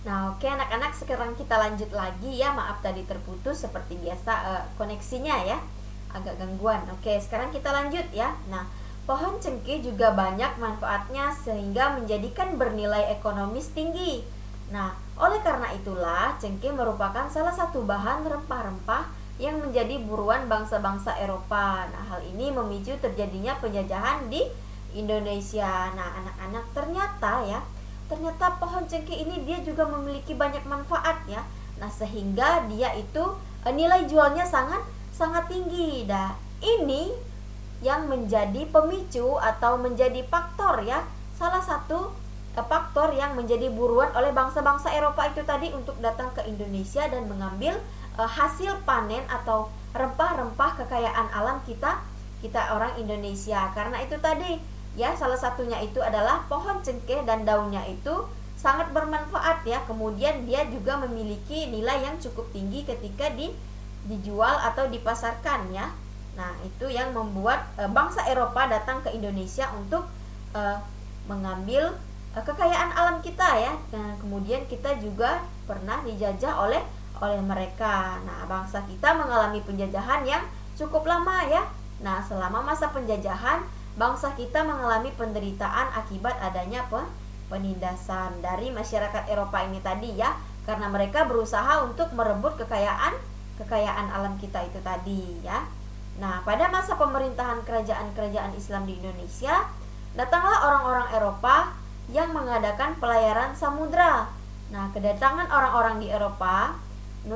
Nah, oke anak-anak, sekarang kita lanjut lagi ya. Maaf tadi terputus seperti biasa, koneksinya ya. Agak gangguan. Oke, sekarang kita lanjut ya. Nah, pohon cengkeh juga banyak manfaatnya sehingga menjadikan bernilai ekonomis tinggi. Nah, oleh karena itulah cengkeh merupakan salah satu bahan rempah-rempah yang menjadi buruan bangsa-bangsa Eropa. Nah, hal ini memicu terjadinya penjajahan di Indonesia. Nah, anak-anak, ternyata pohon cengkeh ini dia juga memiliki banyak manfaat ya. Nah, sehingga dia itu nilai jualnya sangat sangat tinggi. Nah, ini yang menjadi pemicu atau menjadi faktor ya, salah satu faktor yang menjadi buruan oleh bangsa-bangsa Eropa itu tadi untuk datang ke Indonesia dan mengambil hasil panen atau rempah-rempah kekayaan alam kita orang Indonesia. Karena itu tadi ya, salah satunya itu adalah pohon cengkeh dan daunnya itu sangat bermanfaat ya. Kemudian dia juga memiliki nilai yang cukup tinggi ketika dijual atau dipasarkan ya. Nah, itu yang membuat bangsa Eropa datang ke Indonesia untuk mengambil kekayaan alam kita ya. Nah, kemudian kita juga pernah dijajah oleh mereka. Nah, bangsa kita mengalami penjajahan yang cukup lama ya. Nah, selama masa penjajahan, bangsa kita mengalami penderitaan akibat adanya penindasan dari masyarakat Eropa ini tadi ya, karena mereka berusaha untuk merebut kekayaan alam kita itu tadi ya. Nah, pada masa pemerintahan kerajaan-kerajaan Islam di Indonesia, datanglah orang-orang Eropa yang mengadakan pelayaran samudra. Nah, kedatangan orang-orang di Eropa, di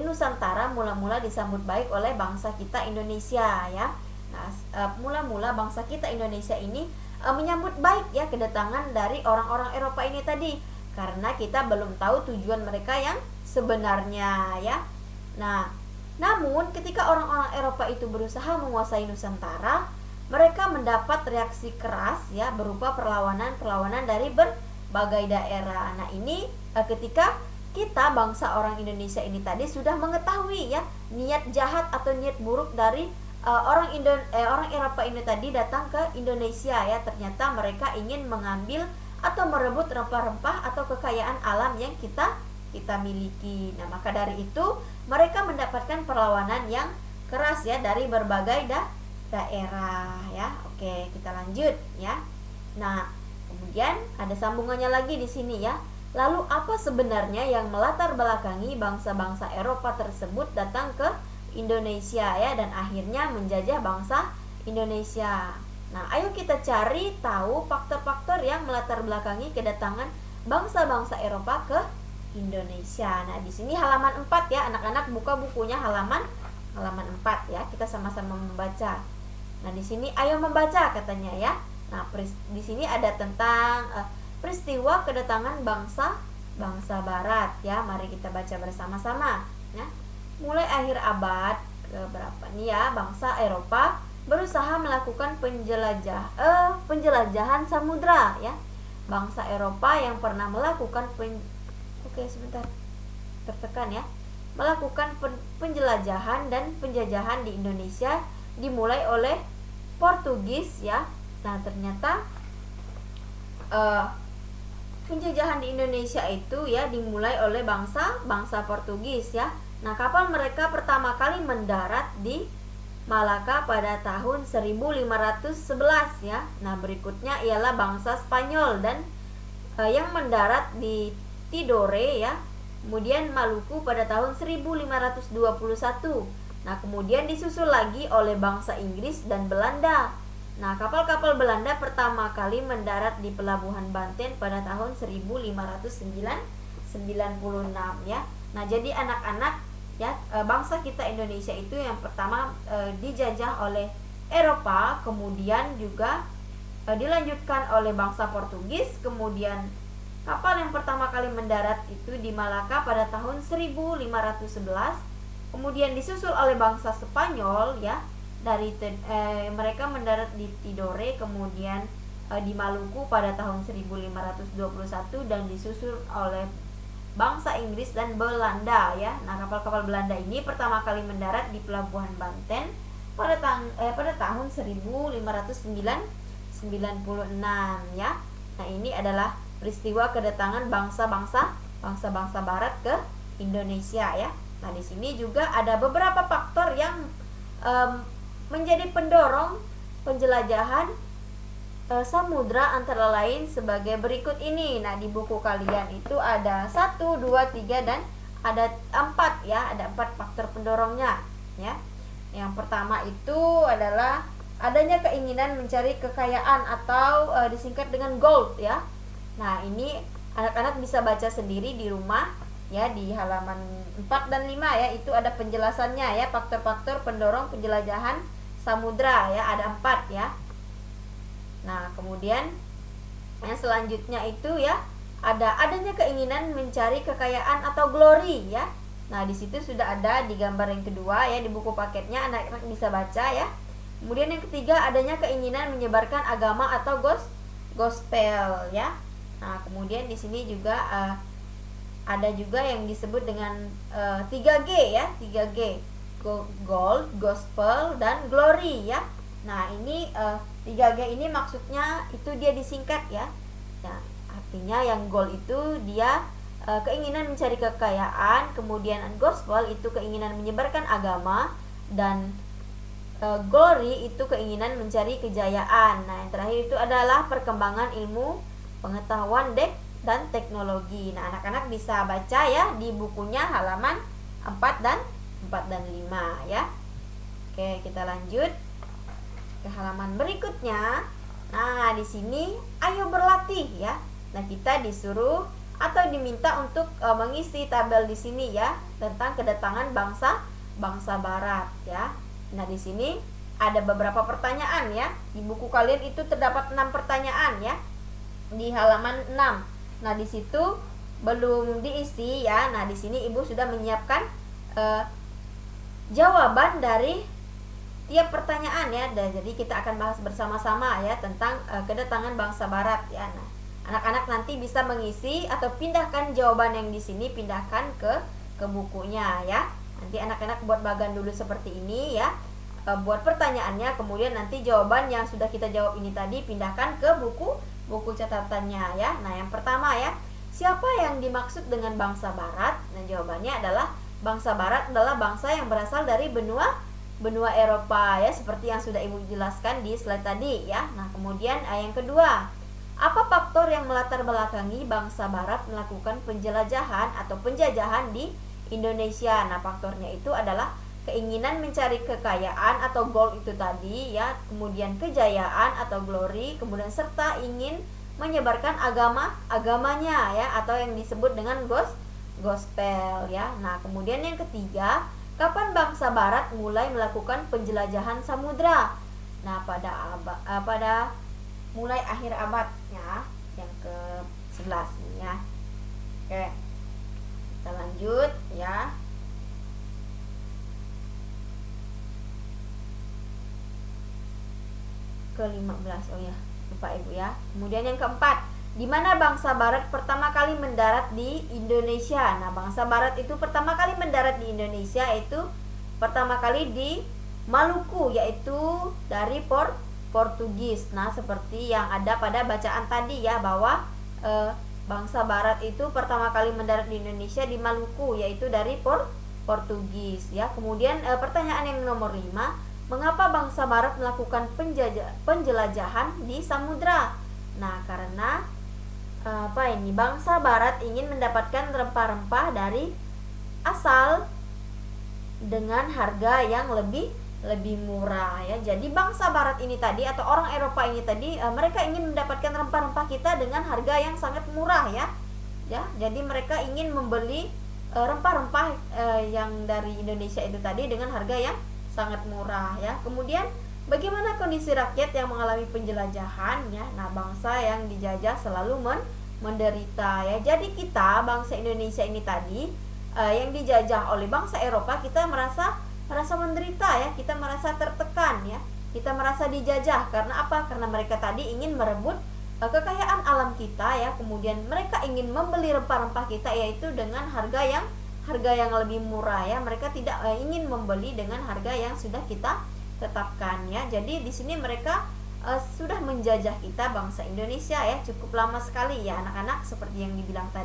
Nusantara mula-mula disambut baik oleh bangsa kita Indonesia ya. Nah, mula-mula bangsa kita Indonesia ini menyambut baik ya kedatangan dari orang-orang Eropa ini tadi, karena kita belum tahu tujuan mereka yang sebenarnya ya. Nah, namun ketika orang-orang Eropa itu berusaha menguasai Nusantara, mereka mendapat reaksi keras ya, berupa perlawanan dari berbagai daerah. Nah, ini ketika kita bangsa orang Indonesia ini tadi sudah mengetahui ya niat jahat atau niat buruk dari orang Eropa ini tadi datang ke Indonesia ya. Ternyata mereka ingin mengambil atau merebut rempah-rempah atau kekayaan alam yang kita miliki. Nah, maka dari itu mereka mendapatkan perlawanan yang keras ya dari berbagai daerah ya. Oke, kita lanjut ya. Nah, kemudian ada sambungannya lagi di sini ya. Lalu apa sebenarnya yang melatar belakangi bangsa-bangsa Eropa tersebut datang ke Indonesia ya, dan akhirnya menjajah bangsa Indonesia. Nah, ayo kita cari tahu faktor-faktor yang melatar belakangi kedatangan bangsa-bangsa Eropa ke Indonesia. Nah, di sini halaman 4 ya, anak-anak buka bukunya halaman 4 ya. Kita sama-sama membaca. Nah, di sini ayo membaca katanya ya. Nah, di sini ada tentang peristiwa kedatangan bangsa barat ya. Mari kita baca bersama-sama ya. Mulai akhir abad ke berapa nih ya, bangsa Eropa berusaha melakukan penjelajahan samudra ya. Bangsa Eropa yang pernah melakukan melakukan penjelajahan dan penjajahan di Indonesia dimulai oleh Portugis ya. Nah, ternyata penjajahan di Indonesia itu ya dimulai oleh bangsa Portugis ya. Nah, kapal mereka pertama kali mendarat di Malaka pada tahun 1511 ya. Nah, berikutnya ialah bangsa Spanyol dan yang mendarat di Tidore ya. Kemudian Maluku pada tahun 1521. Nah, kemudian disusul lagi oleh bangsa Inggris dan Belanda. Nah, kapal-kapal Belanda pertama kali mendarat di pelabuhan Banten pada tahun 1596 ya. Nah, jadi anak-anak ya, bangsa kita Indonesia itu yang pertama dijajah oleh Eropa, kemudian juga dilanjutkan oleh bangsa Portugis, kemudian kapal yang pertama kali mendarat itu di Malaka pada tahun 1511, kemudian disusul oleh bangsa Spanyol ya, dari mereka mendarat di Tidore, kemudian di Maluku pada tahun 1521 dan disusul oleh bangsa Inggris dan Belanda ya. Nah, kapal-kapal Belanda ini pertama kali mendarat di pelabuhan Banten pada tahun 1596 ya. Nah, ini adalah peristiwa kedatangan bangsa-bangsa bangsa-bangsa barat ke Indonesia ya. Nah, di sini juga ada beberapa faktor yang menjadi pendorong penjelajahan samudra, antara lain sebagai berikut ini. Nah, di buku kalian itu ada 1, 2, 3 dan ada 4 ya, ada 4 faktor pendorongnya ya. Yang pertama itu adalah adanya keinginan mencari kekayaan atau disingkat dengan gold ya. Nah, ini anak-anak bisa baca sendiri di rumah ya, di halaman 4 dan 5 ya, itu ada penjelasannya ya, faktor-faktor pendorong penjelajahan samudra ya, ada 4 ya. Nah, kemudian yang selanjutnya itu ya, adanya keinginan mencari kekayaan atau glory ya. Nah, di situ sudah ada di gambar yang kedua ya, di buku paketnya anak-anak bisa baca ya. Kemudian yang ketiga, adanya keinginan menyebarkan agama atau gospel ya. Nah, kemudian di sini juga ada juga yang disebut dengan 3G ya, 3G. Gold, gospel, dan glory ya. Nah, ini 3G ini maksudnya itu dia disingkat ya. Nah, artinya yang gold itu dia keinginan mencari kekayaan, kemudian gospel itu keinginan menyebarkan agama, dan glory itu keinginan mencari kejayaan. Nah, yang terakhir itu adalah perkembangan ilmu, pengetahuan, dan teknologi. Nah, anak-anak bisa baca ya di bukunya halaman 4 dan 5 ya. Oke, kita lanjut ke halaman berikutnya. Nah, di sini ayo berlatih ya. Nah, kita disuruh atau diminta untuk mengisi tabel di sini ya tentang kedatangan bangsa barat ya. Nah, di sini ada beberapa pertanyaan ya. Di buku kalian itu terdapat 6 pertanyaan ya. Di halaman 6. Nah, di situ belum diisi ya. Nah, di sini Ibu sudah menyiapkan jawaban dari tiap pertanyaan ya. Dan jadi kita akan bahas bersama-sama ya tentang kedatangan bangsa barat ya. Nah, anak-anak nanti bisa mengisi atau pindahkan jawaban yang di sini, pindahkan ke bukunya ya. Nanti anak-anak buat bagan dulu seperti ini ya. Buat pertanyaannya, kemudian nanti jawaban yang sudah kita jawab ini tadi pindahkan ke buku catatannya ya. Nah, yang pertama ya, siapa yang dimaksud dengan bangsa barat? Nah, jawabannya adalah bangsa barat adalah bangsa yang berasal dari benua Eropa ya, seperti yang sudah Ibu jelaskan di slide tadi ya. Nah, kemudian yang kedua, apa faktor yang melatar belakangi bangsa barat melakukan penjelajahan atau penjajahan di Indonesia? Nah, faktornya itu adalah keinginan mencari kekayaan atau gold itu tadi ya, kemudian kejayaan atau glory, kemudian serta ingin menyebarkan agamanya ya, atau yang disebut dengan gospel ya. Nah, kemudian yang ketiga, kapan bangsa barat mulai melakukan penjelajahan samudra? Nah, pada mulai akhir abadnya yang ke-11 ya. Oke, kita lanjut ya. Ke-15, oh ya, lupa Ibu ya. Kemudian yang keempat, di mana bangsa barat pertama kali mendarat di Indonesia? Nah, bangsa barat itu pertama kali mendarat di Indonesia itu pertama kali di Maluku, yaitu dari Portugis. Nah, seperti yang ada pada bacaan tadi ya, bahwa bangsa barat itu pertama kali mendarat di Indonesia di Maluku, yaitu dari Portugis ya. Kemudian pertanyaan yang nomor 5, mengapa bangsa barat melakukan penjelajahan di samudra? Nah, karena bangsa barat ingin mendapatkan rempah-rempah dari asal dengan harga yang lebih murah ya. Jadi bangsa barat ini tadi atau orang Eropa ini tadi mereka ingin mendapatkan rempah-rempah kita dengan harga yang sangat murah ya. Jadi mereka ingin membeli rempah-rempah yang dari Indonesia itu tadi dengan harga yang sangat murah ya. Kemudian bagaimana kondisi rakyat yang mengalami penjelajahan ya? Nah, bangsa yang dijajah selalu menderita ya. Jadi kita bangsa Indonesia ini tadi yang dijajah oleh bangsa Eropa, kita merasa menderita ya, kita merasa tertekan ya, kita merasa dijajah. Karena apa? Karena mereka tadi ingin merebut kekayaan alam kita ya. Kemudian mereka ingin membeli rempah-rempah kita yaitu dengan harga yang lebih murah ya. Mereka tidak ingin membeli dengan harga yang sudah kita tetapkan ya. Jadi di sini mereka sudah menjajah kita bangsa Indonesia ya, cukup lama sekali ya anak-anak, seperti yang dibilang tadi